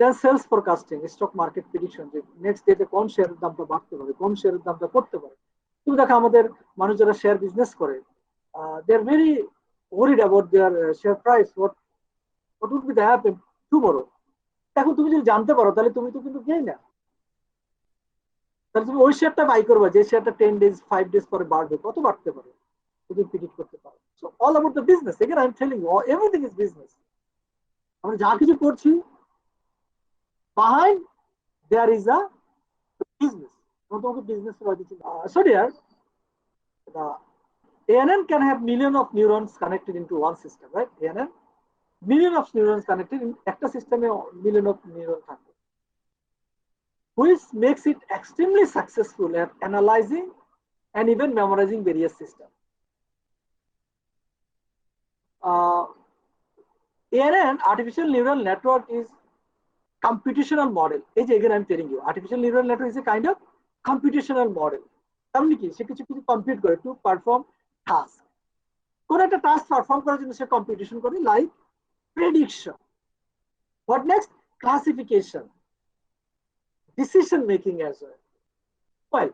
দেন sales forecasting, stock market prediction, যে next ডেতে কোন শেয়ারের দামটা বাড়তে পারে, কোন শেয়ারের দামটা পড়তে পারে। তুমি দেখো আমাদের মানুষ যারা শেয়ার বিজনেস করে, they are very worried about their share price, what would be the happen tomorrow. এখন তুমি যদি জানতে পারো তাহলে তুমি তো কিন্তু গেই না, তাহলে তুমি ওই শেয়ারটা বাই করবে যে শেয়ারটা 10 days 5 days পরে বাড়বে, কত বাড়তে পারে তুমি প্রেডিক্ট করতে পারো। So all about the business, again I am telling you everything is business. আমরা যা কিছু করছি behind there is a business. তোমাকে business বলা দিচ্ছি। So dear, the ANN can have million of neurons connected into one system, right? ANN million of neurons connected in একটা সিস্টেমে million of neuron থাকে, which makes it extremely successful at analyzing and even memorizing various systems. ANN, artificial neural network, is computational model. এই যে again I'm telling you, artificial neural network is a kind of computational model. তার মানে কি, সে কিছু কিছু compute করে to perform task. কোন একটা টাস্ক পারফর্ম করার জন্য সে কম্পিটিশন করে, like prediction, what next, classification, decision making as well. Well,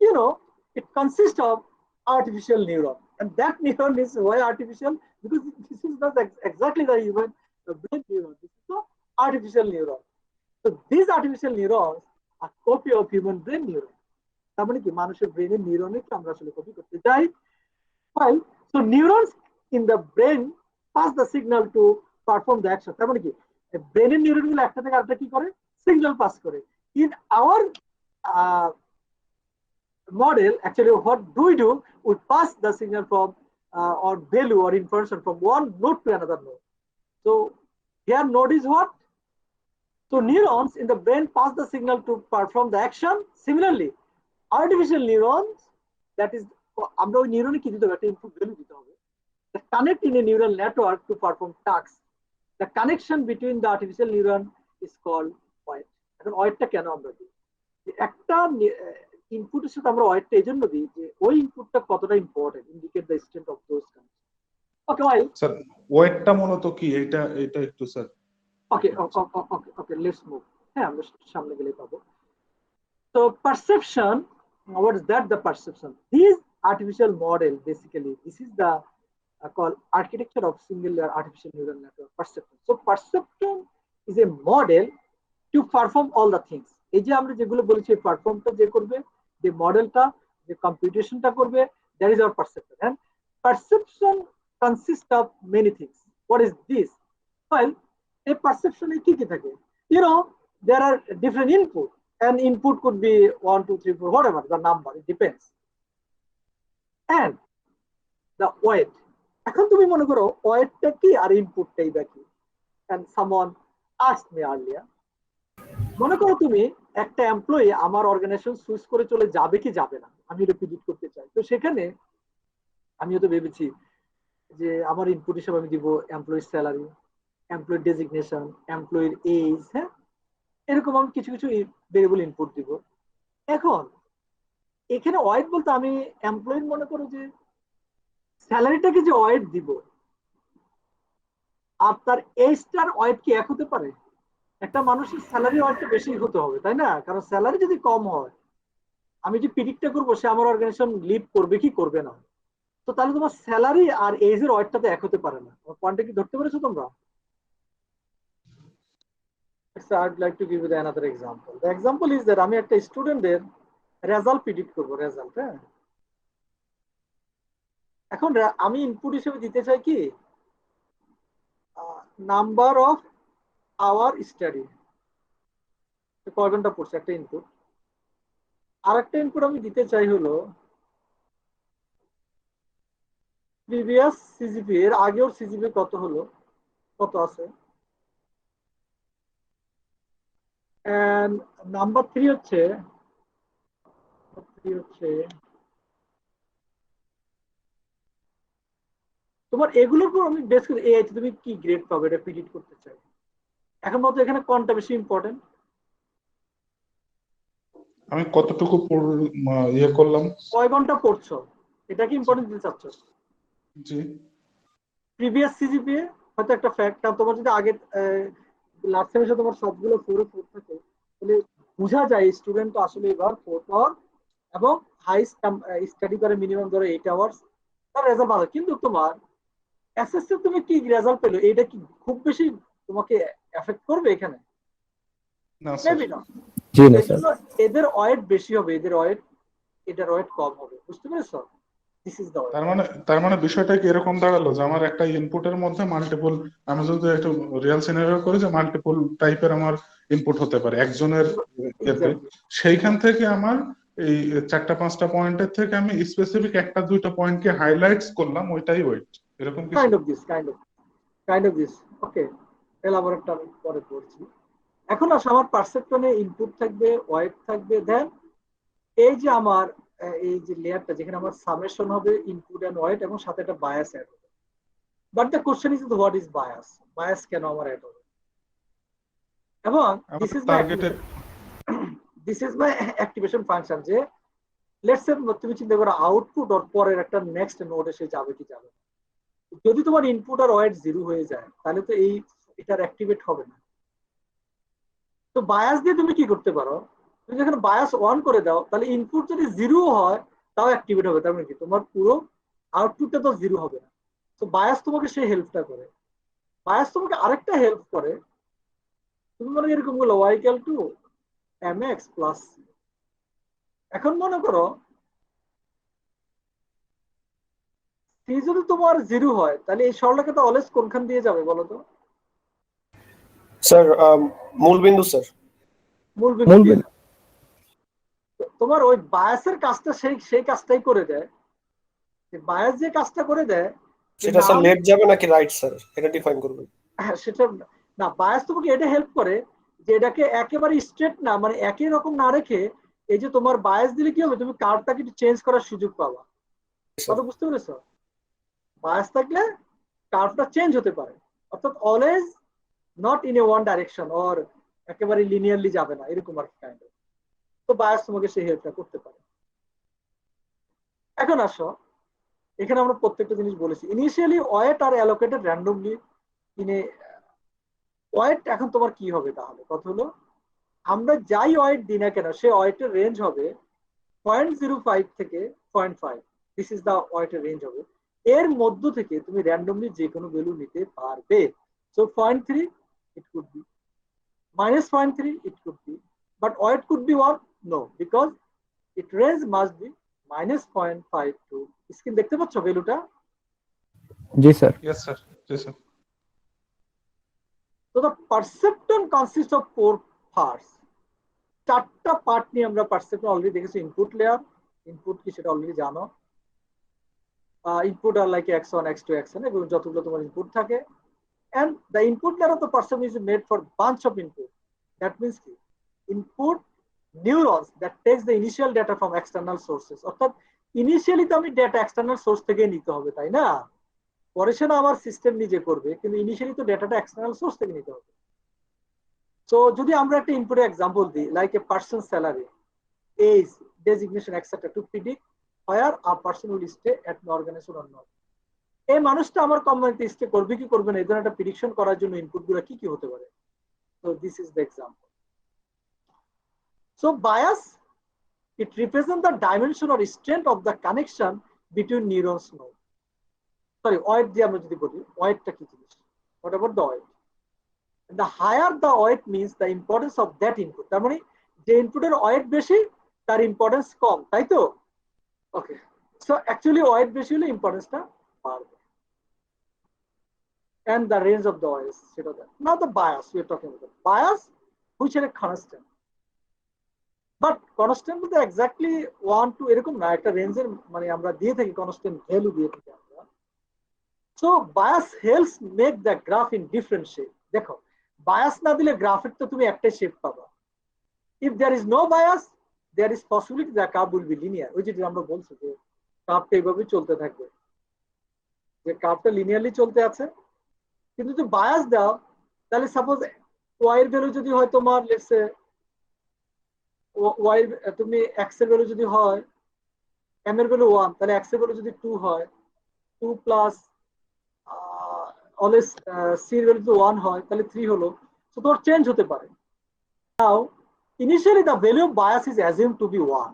you know, it consists of artificial neuron, and that neuron is why artificial, because this is not exactly the human brain neuron. This is the artificial neuron. So these artificial neurons are copy of human brain neuron. তার মানে কি, মানুষের ব্রেনের নিউরনকে আমরা আসলে copy করতে চাই। Well, so neurons in the brain pass the signal to perform the action. তার মানে কি, ব্রেনের নিউরনগুলো একটা থেকে আরেকটা কি করে, সিগন্যাল পাস করে। In our uh, model, actually what do? We pass the signal from or value or information from one node to another node. So here node is what? So neurons in the brain pass the signal to perform the action. Similarly, artificial neurons, that is, আমরা ওই নিউরনে কি দিতে হবে, একটা input value দিতে হবে, that connect in a neural network to perform tasks. The connection between the artificial neuron is called OIT. এখন OIT-টা কেন আমরা দিই, একটা ইনপুটের সাথে আমরা OIT-টা এই জন্য দিই যে ওই ইনপুটটা কতটা important, indicate the extent of those connection. Okay while sir ওয়েটটা মূলত কি, এটা এটা একটু sir. Okay okay okay let's move. হ্যাঁ, আমরা সামনে গেলে পাবো। So perception, what is that? The perception. These artificial model, basically, this is the called architecture of singular artificial neural network, perception. So perception is a model to perform all the things. এই যে আমরা যেগুলো বলেছি, পারফর্মটা যে করবে, যে মডেলটা, যে কম্পিউটেশনটা করবে, that is our perception. And perception consists of many things. What is this? Well, a perception কি কি থাকে? You know, there are different input, and input could be 1 2 3 4, whatever the number, it depends. And the weight. এখন তুমি মনে করো ওয়েটটা কি আর ইনপুটটাই বা কি। and someone asked me earlier, মনে করো তুমি একটা এমপ্লয়ি আমার অর্গানাইজেশন সুইচ করে চলে যাবে কি যাবে না, আমি এটা প্রেডিক্ট করতে চাই। তো সেখানে আমি তো ভেবেছি যে আমার ইনপুট হিসেবে আমি দিব এমপ্লয়ির স্যালারি, এমপ্লয়ির ডেজিগনেশন, এমপ্লয়ির এজ, হ্যাঁ, এরকম আমি কিছু কিছু ভেরিয়েবল ইনপুট দিব। এখন এখানে ওয়েট বলতে আমি এমপ্লয়ির মনে করো যে স্যালারিটাকে যে ওয়েট দিব, আর তার এইজটার ওয়েট কি এক হতে পারে? একটা মানুষের স্যালারি ওয়েটটা বেশি হতে হবে, তাই না? কারণ স্যালারি যদি কম হয়, আমি যে প্রেডিক্টটা করবো সে আমার অর্গানাইজেশন লিভ করবে কি করবে না। তো তাহলে তোমার স্যালারি আর এজের ওয়েটটা তো এক হতে পারে না। পয়েন্টটা কি ধরতে পেরেছো তোমরা? I'd like to give you another example. The example is that আমি একটা স্টুডেন্টের রেজাল্ট প্রেডিক্ট করবো, রেজাল্ট, হ্যাঁ। এখন আমি ইনপুট হিসেবে দিতে চাই কি, নাম্বার অফ আওয়ার স্টাডি, কয় ঘন্টা পড়ছে, একটা ইনপুট। আর একটা ইনপুট আমি দিতে চাই হলো প্রিভিয়াস সিজিপি, এর আগে ওর সিজিপি কত হলো, কত আছে। এন্ড নাম্বার 3 হচ্ছে তোমার এগুলোর উপর আমি বেস করে এআই তুমি কি গ্রেড পাবে এটা প্রেডিক্ট করতে চাই। এখন মতো এখানে কোনটা বেশি ইম্পর্টেন্ট? আমি কতটুকু ইয়ে করলাম, কয় ঘন্টা পড়ছো, এটা কি ইম্পর্টেন্ট দিতে চাচ্ছ? জি। প্রিভিয়াস সিজিপিএ হয়তো একটা ফ্যাক্ট, কারণ তোমার যদি আগে লাস্ট সেমিস্টার তোমার সবগুলো 4 4 থাকে, তাহলে বোঝা যায় স্টুডেন্ট তো আসলে এবার 4 পাওয়ার এবং হাই স্টাডি করে মিনিমাম ধরো 8 আওয়ার্স, তার রেজাল্ট ভালো। কিন্তু তোমার এসএসসি তুমি কি রেজাল্ট পেলো, এটা কি খুব বেশি তোমাকে এফেক্ট করবে এখানে? না স্যার। মেবি না। জি না এই স্যার। জন্য এদের ওয়েট বেশি হবে, এদের ওয়েট, এটার ওয়েট কম হবে, বুঝতে পেরেছো? This is the weight. তার মানে বিষয়টা কি এরকম দাঁড়ালো যে আমার একটা ইনপুটের মধ্যে মাল্টিপল, আমি যদি একটা রিয়েল সিনারিও করি যে মাল্টিপল টাইপের আমার ইনপুট হতে পারে একজনের এতে, এক্স্যাক্টলি। সেইখান থেকে আমার এই 4-5টা পয়েন্টের থেকে আমি স্পেসিফিক 1-2টা পয়েন্টকে হাইলাইটস করলাম, ওইটাই ওয়েট, এরকম কিছু। Kind of this. ওকে, এলাবোরেটটা আমি পরে পড়ছি। এখন আসলে আমার পারসেপশনে ইনপুট থাকবে, ওয়েট থাকবে, দেন এই যে আমার এই যে লেয়ারটা যেখানে আমার সামেশন হবে ইনপুট এন্ড ওয়েট এবং সাথে একটা বায়াস অ্যাড হবে। But the question is what is bias, bias কেন আমার অ্যাড হবে? এবং দিস আমাদের is my targeted. Activation function. যে লেটস সে তুমি চিন্তা করো আউটপুট ওর পরের একটা নেক্সট নোড এসে যাবে কি যাবে না। যদি তোমার ইনপুট আর ওয়েট 0 হয়ে যায় তাহলে তো এটার অ্যাক্টিভেট হবে না। তো বায়াস দিয়ে তুমি কি করতে পারো, তুমি যখন বায়াস অন করে দাও তাহলে ইনপুট যদি 0 হয় তাও অ্যাক্টিভেট হবে, তার মানে কি তোমার পুরো আউটপুটটা তো 0 হবে না। তো বায়াস তোমাকে সেই হেল্পটা করে। বায়াস তোমাকে আরেকটা হেল্প করে, তুমি মনে এরকম বলো y=mx প্লাস। এখন মনে করো সি যদি তোমার 0 হয় তাহলে এই সরলরেখাটা অলওয়েজ কোনখান দিয়ে যাবে বলো তো? Sir মূলবিন্দু sir. মূলবিন্দু দিয়ে যাবে। তোমার ওই বায়াসের কাজটা সেই কাজটাই করে দেয়। বায়াস যে কাজটা করে দেয় সেটা স্যার লেফট যাবে নাকি রাইট স্যার, এটা ডিফাইন করবেন। সেটা না, বায়াস তোমাকে এটা হেল্প করে যে এটাকে একেবারে স্ট্রেট না, মানে একই রকম না রেখে, এই যে তোমার বায়াস দিলে কি হবে, তুমি কার্ভটাকে একটু চেঞ্জ করার সুযোগ পাবা। কথা বুঝতে পেরেছো? বায়াস থাকলে কার্ভটা চেঞ্জ হতে পারে, অর্থাৎ always not in a one direction or একেবারে লিনিয়ারলি যাবে না, এরকম আর কি কাইন্ড। তো বায়াস তোমাকে সেই হেল্পটা করতে পারে। এখন আসো, এখানে আমরা প্রত্যেকটা জিনিস বলেছি। Initially weight are allocated randomly in a weight. এখন তোমার কি হবে তাহলে? কথা হলো আমরা যাই ওয়েট দিই না কেন সে ওয়েটের রেঞ্জ হবে 0.05 থেকে 0.5। দিস ইজ দা ওয়েটের রেঞ্জ হবে। এর মধ্য থেকে তুমি র্যান্ডমলি যে কোনো ভ্যালু নিতে পারবে। So 0.3 it could be, -0.3 it could be, but weight could be what? No, because it range must be -0.5 to. Screen দেখতে পাচ্ছ ভ্যালুটা? জি স্যার। Yes sir. জি sir. So the perceptron consists of 4 parts. 4টা part নিয়ে আমরা perception already দেখেছি। Input layer, input কি সেটা অলরেডি জানো। ইনপুট আর লাইক x1 x2 xn এবং যতগুলো তোমার ইনপুট থাকে। And the input layer of the perceptron is made for bunch of input. That means কি input neurons that takes the initial data from external sources. অর্থাৎ initially তো আমি data external source থেকে নিতে হবে, তাই না? পরে সেটা আমার সিস্টেম নিজে করবে, কিন্তু ইনিশিয়ালি তো ডেটাটা এক্সটার্নাল সোর্স থেকে নিতে হবে। সো যদি আমরা একটা ইনপুট এক্সাম্পল দিই, like a person salary, age, designation etcetera to predict where a person will stay at an organization or not. এই মানুষটা আমার কোম্পানিতে স্টে করবে কি করবে না, এই ধরনের একটা প্রেডিকশন করার জন্য ইনপুটগুলো কি কি হতে পারে। So this is the example. So bias, it represents the dimension or strength of the connection between neurons node. Sorry, weight দিয়ে আমরা যদি বলি, ওয়েটটা কি জিনিস? What about the weight? The higher the weight means the importance of that input. তার মানে যে ইনপুটের ওয়েট বেশি তার ইম্পর্টেন্স কম, তাই তো? ওকে, সো অ্যাকচুয়ালি ওয়েট বেশি হলে ইম্পর্টেন্সটা বাড়বে। And the range of the oils, সেটা দেয়। Now the bias we are talking about. Bias which are a constant. But constant বলতে এক্স্যাক্টলি 1 to এরকম না, একটা রেঞ্জের মানে আমরা দিয়ে থাকি, কনস্ট্যান্ট ভ্যালু দিয়ে থাকি আমরা। So bias helps make the graph in different shape. দেখো, বায়াস না দিলে গ্রাফের তো তুমি একটাই শেপ পাবা। If there is no bias, there is possibility the curve will be linear. ওই যে আমরা বলছি যে কার্ভটা এইভাবে চলতে থাকবে, যে কার্ভটা লিনিয়ারলি চলতে আছে। কিন্তু যদি বায়াস দাও তাহলে সাপোজ ওয়াই এর ভ্যালু যদি হয় তোমার লেটস সে ওয়াই, তুমি এক্স এর ভ্যালু যদি হয় এম এর ভ্যালু 1, তাহলে এক্স এর ভ্যালু যদি 2 হয়, 2 প্লাস অলওয়েজ সি এর ভ্যালু যদি 1 হয় তাহলে 3 হলো। সো তোর চেঞ্জ হতে পারে। Now initially the value of bias is assume to be 1,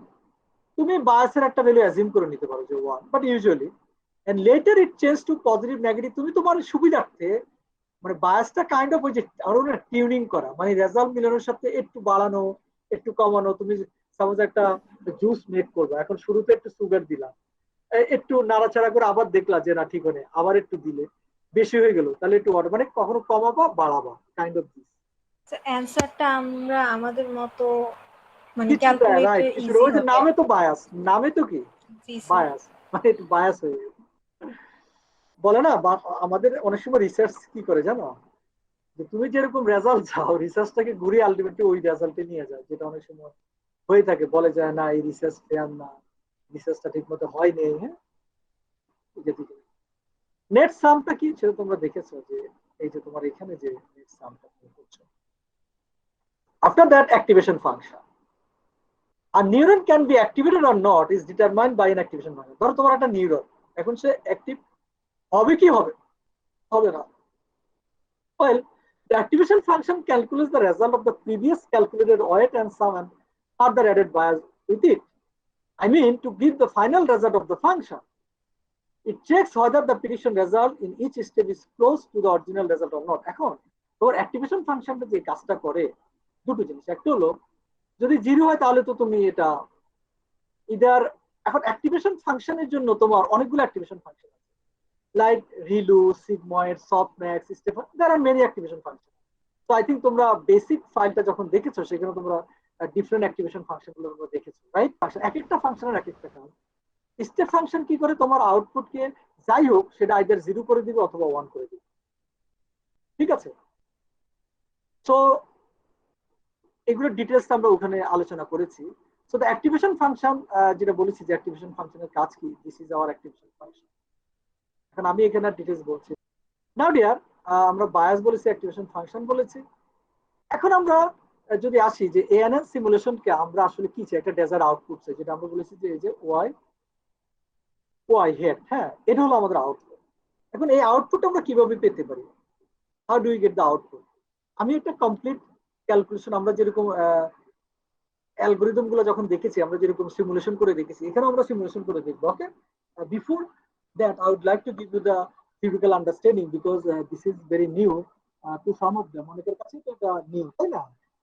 তুমি বায়াসের একটা ভ্যালু অ্যাজিউম করে নিতে পারো যে 1, but usually and later it change to positive negative, তুমি তোমার সুবিধার্থে মানে বায়াসটা কাইন্ড অফ ওই যে আরো টিউনিং করা, মানে রেজাল্ট মিলানোর সাথে একটু বাড়ানো একটু কমানো। তুমি সাপোজ একটা জুস মেক করবে, এখন শুরুতে একটু সুগার দিলা, একটু নাড়াচাড়া করে আবার দেখলা যে না ঠিক হয়, আবার একটু দিলে বেশি হয়ে গেল, তাহলে একটু মানে কখনো কমাবা বাড়াবা, কাইন্ড অফ দিস। অ্যানসারটা আমরা আমাদের মতো মানে কিছুটা রাইট, ক্যালকুলেটে কিছুটা ইজি ওই যে হবে। নামে তো বায়াস, নামে তো কি জি স্যার। বায়াস, মানে একটু বায়াস হয়ে গেল। বলে না আমাদের অনেক সময় রিসার্চ কি করে জানো, যে তুমি যেরকম রেজাল্ট চাও রিসার্চটাকে ঘুরিয়ে আলটিমেটলি ওই রেজাল্টে নিয়ে যায়, যেটা অনেক সময় হয়ে থাকে। বলে যায় না এই রিসার্চ ফেয়ার না, রিসার্চটা ঠিক মতো হয়নি। হ্যাঁ, নেট সামটা কি সেটা তোমরা দেখেছো, যে এই যে তোমার এখানে যে নেট সামটা তুমি করছো, আফটার দ্যাট অ্যাক্টিভেশন ফাংশন। আর neuron can be activated or not is determined by an activation function. ধরো তোমার একটা নিউরন, এখন সে অ্যাক্টিভ হবে কি হবে হবে না। Well, the activation function calculates the result of the previous calculated weight and some and further added bias with it. I mean, to give the final result of the function. It checks whether the prediction result in each step is close to the original result or not. এখন তোমার activation ফাংশনটা যে কাজটা করে দুটো জিনিস, একটা হলো যদি 0 হয় তাহলে তো তুমি এটা ইদার, এখন অ্যাক্টিভেশন ফাংশনের জন্য তোমার অনেকগুলো অ্যাক্টিভেশন ফাংশন আছে, লাইক রিলু, সিগময়েড, সফটম্যাক্স, স্টেফান, there are many activation function. তো আই থিঙ্ক তোমরা বেসিক ফাইলটা যখন দেখেছো সেখানে তোমরা ডিফারেন্ট অ্যাক্টিভেশন ফাংশন গুলো তোমরা দেখেছো, রাইট? এক একটা ফাংশনের এক একটা কাজ। স্টেপ ফাংশন কি করে, তোমার আউটপুটকে যাই হোক সেটা আইদার 0 করে দিবে অথবা 1 করে দিবে, ঠিক আছে? তো এগুলো ডিটেলস আমরা ওখানে আলোচনা করেছি। সো দ্য অ্যাক্টিভেশন ফাংশন, যেটা বলেছি যে অ্যাক্টিভেশন ফাংশনের কাজ কি, this is our activation function. এখন আমি এখানে ডিটেলস বলছি। নাও ডিয়ার, আমরা বায়াস বলেছি, অ্যাক্টিভেশন ফাংশন বলেছি। এখন আমরা যদি আসি যে এএনএন সিমুলেশনকে আমরা আসলে কি চাই, একটা ডেজার্ট আউটপুট চাই, যেটা আমরা বলেছি যে এই যে ওয়াই ওয়াই হেড, হ্যাঁ এটা হলো আমাদের আউটপুট। এখন এই আউটপুট আমরা কিভাবে পেতে পারি, how do we get the output? আমি একটা কমপ্লিট ক্যালকুলেশন, আমরা যেরকম অ্যালগোরিদম গুলো যখন দেখেছি, আমরা যেরকম সিমুলেশন করে দেখেছি, এখানে আমরা সিমুলেশন করে দেখবো। Okay, before that I would like to give you the theoretical understanding, because this is very new to some of them, অনেকের কাছে তো এটা নিউ, তাই না?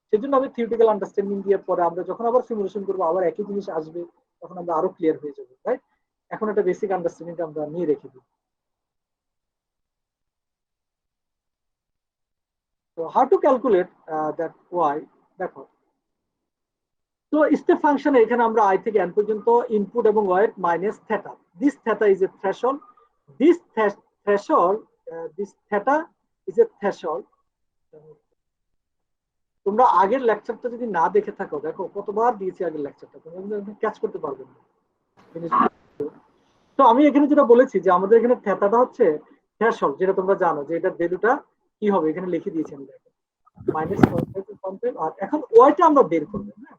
সেজন্য আমি থিওরিটিক্যাল আন্ডারস্ট্যান্ডিং দিয়ে পরে আমরা যখন আবার সিমুলেশন করবো আবার একই জিনিস আসবে, তখন আমরা আরো ক্লিয়ার হয়ে যাবো, রাইট? এখন একটা বেসিক আন্ডারস্ট্যান্ডিংটা আমরা নিয়ে রেখে দিই। So how to calculate that y? দেখো, তো স্টেপ ফাংশনে এখানে আমরা i থেকে n পর্যন্ত ইনপুট এবং weight minus theta, this theta is a threshold, this threshold, this theta is a threshold. তোমরা আগের লেকচারটা যদি না দেখে থাকো, দেখো কতবার দিয়েছি আগের লেকচারটা, তোমরা ক্যাচ করতে পারবে না। তো আমি এখানে যেটা বলেছি যে আমাদের এখানে থেটাটা হচ্ছে থ্রেশহোল্ড, যেটা তোমরা জানো যে এটার ভ্যালুটা কি হবে, এখানে লিখে দিয়েছি আমি, দেখো মাইনাস 0.5। আর এখন ওয়াইটা আমরা বের করবো, হ্যাঁ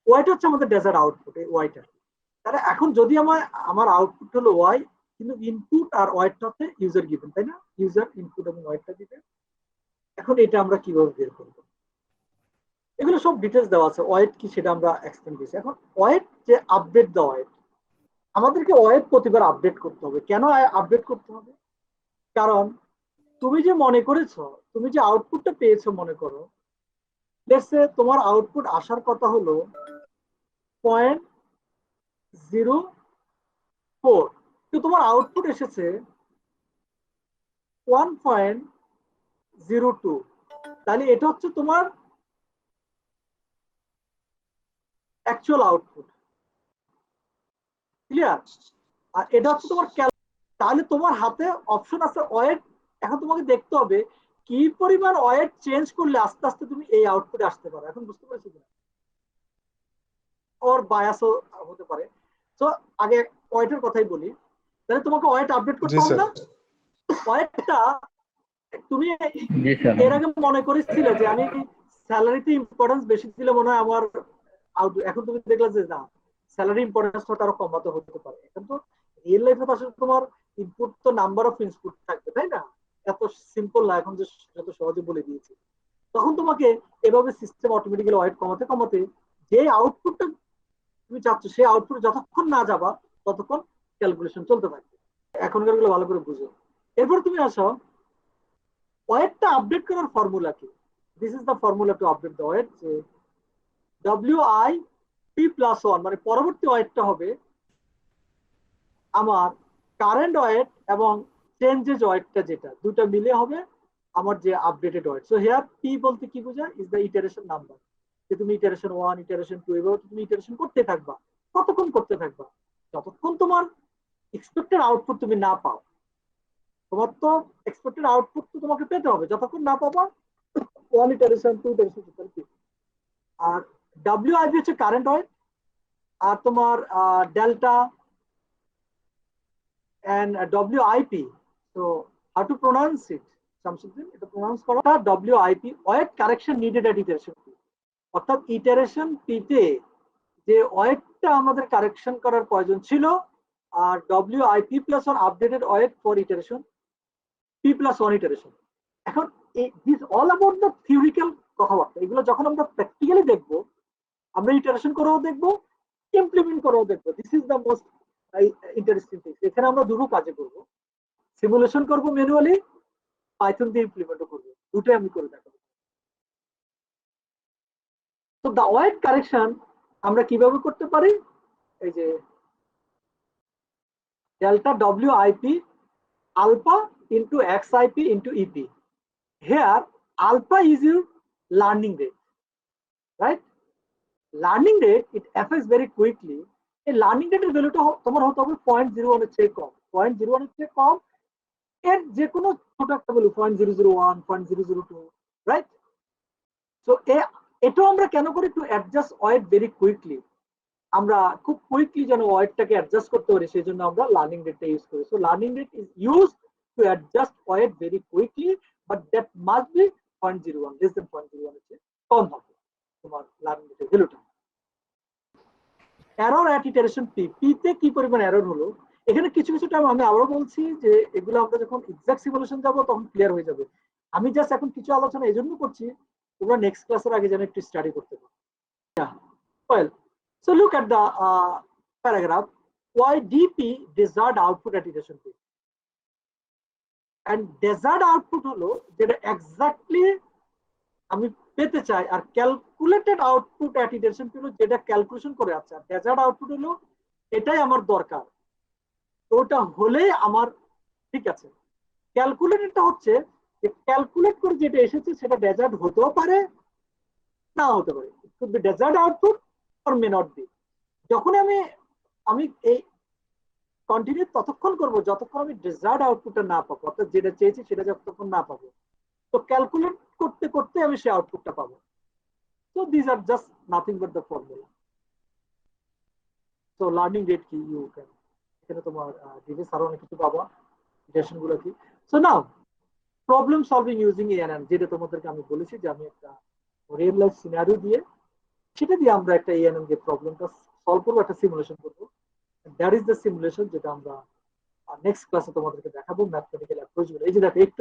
ওয়াইটা হচ্ছে আমাদের ডেজার্ট আউটপুট, এই ওয়াইটা। তাহলে এখন যদি আমার আউটপুট হলো ওয়াই, কিন্তু ইনপুট আর ওয়াইটটা হচ্ছে ইউজার গিভেন, তাই না? ইউজার ইনপুট এবং ওয়াইটটা দিবে। এখন এটা আমরা কিভাবে বের করবো, এগুলো সব ডিটেলস দেওয়া আছে। ওয়াইট কি সেটা আমরা এক্সপ্লেন দিয়েছি। এখন ওয়াইট যে আপডেট দেওয়া, ওয়াইট আমাদেরকে ওয়াইট প্রতিবার আপডেট করতে হবে। কেন আপডেট করতে হবে? কারণ তুমি যে মনে করেছো, তুমি যে আউটপুটটা পেয়েছো, মনে করো তোমার আউটপুট আসার কথা হলো 0.04, তো তোমার আউটপুট এসেছে 1.02, তাহলে এটা হচ্ছে তোমার অ্যাকচুয়াল আউটপুট, ক্লিয়ার? আর এটা হচ্ছে তোমার তাহলে তোমার হাতে অপশন আছে ওয়েট। এখন তোমাকে দেখতে হবে কি পরিমাণ ওয়েট চেঞ্জ করলে আস্তে আস্তে তুমি এই আউটপুটে আসতে পারো। এখন বুঝতে পারছি কিনা? ওর বায়াসও হতে পারে। তো আগে ওয়েটের কথাই বলি, তাহলে তোমাকে ওয়েট আপডেট করতে হবে না? ওয়েটটা তুমি এর আগে মনে করেছিলে যে আমি স্যালারিতে ইম্পর্টেন্স বেশি দিলে মনে হয় আমার আউট, এখন তুমি দেখলে যে না, স্যালারি ইম্পর্টেন্সটা আরো কমাতে হতে পারে। এখন তো রিয়েল লাইফে আসলে তোমার ইনপুট তো নাম্বার অফ ইনপুট থাকবে, তাই না? এত সিম্পল না এখন যে যত সহজে বলে দিয়েছি। তখন তোমাকে এভাবে সিস্টেম অটোমেটিক্যালি ওয়েট কমাতে কমাতে যে আউটপুটটা তুমি চাচ্ছ সেই আউটপুট যতক্ষণ না যাবা ততক্ষণ ক্যালকুলেশন চলতে থাকবে। এখনকার গুলো ভালো করে বুঝো। এরপর তুমি আসো ওয়েটটা আপডেট করার ফর্মুলা কি। This is the formula to update the weight, যে WIP+1 মানে পরবর্তী ওয়েটটা হবে আমার কারেন্ট ওয়েট এবং চেঞ্জেস ওয়েটটা, যেটা দুটো মিলে হবে আমার যে updated weight. So here P বলতে কি বোঝায়, ইজ দ্য ইটারেশন নাম্বার, যে তুমি ইটারেশন 1 ইটারেশন 2 এভাবে তুমি ইটারেশন করতে থাকবা। কতক্ষণ করতে থাকবা? যতক্ষণ তোমার এক্সপেক্টেড আউটপুট তুমি না পাও। তোমার তো এক্সপেক্টেড আউটপুট তো তোমাকে পেতে হবে, যতক্ষণ না পাবা 1 ইটারেশন 2 ইটারেশন। আর WIP হচ্ছে কারেন্ট ওয়েট, আর তোমার delta and WIP. So how to pronounce it? Shamsuddin, এটা প্রনাউন্স করা WIP, weight correction needed at iteration P. অর্থাৎ ইটারেশন পি তে যে ওয়েটটা আমাদের কারেকশন করার প্রয়োজন ছিল, আর WIP+1 updated weight for iteration P+1 iteration. এখন this all about the theoretical কথাবার্তা। এগুলো যখন আমরা প্র্যাকটিক্যালি দেখবো, আমরা ইটারেশন করেও দেখবো, ইমপ্লিমেন্ট করেও দেখবো। This is the most interesting thing. এখানে আমরা দুটো কাজে করবো, সিমুলেশন করবো ম্যানুয়ালি, পাইথন দিয়ে ইমপ্লিমেন্টও করবো, দুটোই আমি করে দেখাবো। তো দা ওয়েট কারেকশন আমরা কিভাবে করতে পারি, এই যে delta WIP alpha into XIP into EP. Here alpha is your learning rate, right? Learning rate, it affects very quickly. এই লার্নিং রেটের ভ্যালুটা তোমার হতে হবে 0.01 এর চেয়ে কম। 0.01 এর চেয়ে কম এর যে কোনো ছোট একটা ভ্যালু 0.001 0.002, রাইট? সো এটাও আমরা কেন করি, to adjust weight very quickly. আমরা খুব কুইকলি যেন ওয়েটটাকে অ্যাডজাস্ট করতে পারি, সেই জন্য আমরা লার্নিং রেটটা ইউজ করি। So learning rate is use to adjust weight very quickly, but that must be 0.01, less than 0.01 এর চেয়ে কম হবে তোমার লার্নিং রেটের ভ্যালুটা। Error at iteration P, P তে কি পরিমাণ এরর হলো, এখানে কিছু কিছু টাইম আমি আবারও বলছি যে এগুলো আমরা যখন এক্সাক্ট সিমুলেশন যাব তখন ক্লিয়ার হয়ে যাবে। আমি জাস্ট এখন কিছু আলোচনা এই জন্য করছি, তোমরা নেক্সট ক্লাসের আগে যেন একটু স্টাডি করতে পারো। Well, so look at the paragraph, why DP desired output at iteration P, and desired output হলো যেটা এক্স্যাক্টলি আমি পেতে চাই, আর ক্যালকুলেটেড আউটপুট অ্যাট ইটারেশন হলো যেটা ক্যালকুলেশন করে আছে, আর ডেজার্ট আউটপুট হলো এটাই আমার দরকার, ওটা হলে আমার ঠিক আছে। ক্যালকুলেটেডটা হচ্ছে যে ক্যালকুলেট করে যেটা এসেছে সেটা ডেজার্ট হতেও পারে, না হতে পারে। It could be desired output or may not be. যখন আমি এই কন্টিনিউ ততক্ষণ করব যতক্ষণ আমি ডেজার্ট আউটপুটটা না পাবো, অর্থাৎ যেটা চেয়েছি সেটা যতক্ষণ না পাবো। তো ক্যালকুলেট করতে করতে আমি সেই আউটপুটটা পাবো। So these are just nothing but the formula. So learning rate কি, you can এখানে তোমার ডিটেইলস আরো অনেক কিছু পাবা, ডেশন গুলো কি। So now problem solving using ANN, যেটা তোমাদেরকে আমি বলেছি যে আমি একটা রিয়েল লাইফ সিনারিও দিয়ে সেটা দিয়ে আমরা একটা ANN যে প্রবলেমটা সলভ করবো, একটা সিমুলেশন করবো। দ্যাট ইজ দ্য সিমুলেশন যেটা আমরা নেক্সট ক্লাসে তোমাদেরকে দেখাবো, ম্যাথমেটিক্যাল অ্যাপ্রোচ গুলো। এই যে দেখো একটু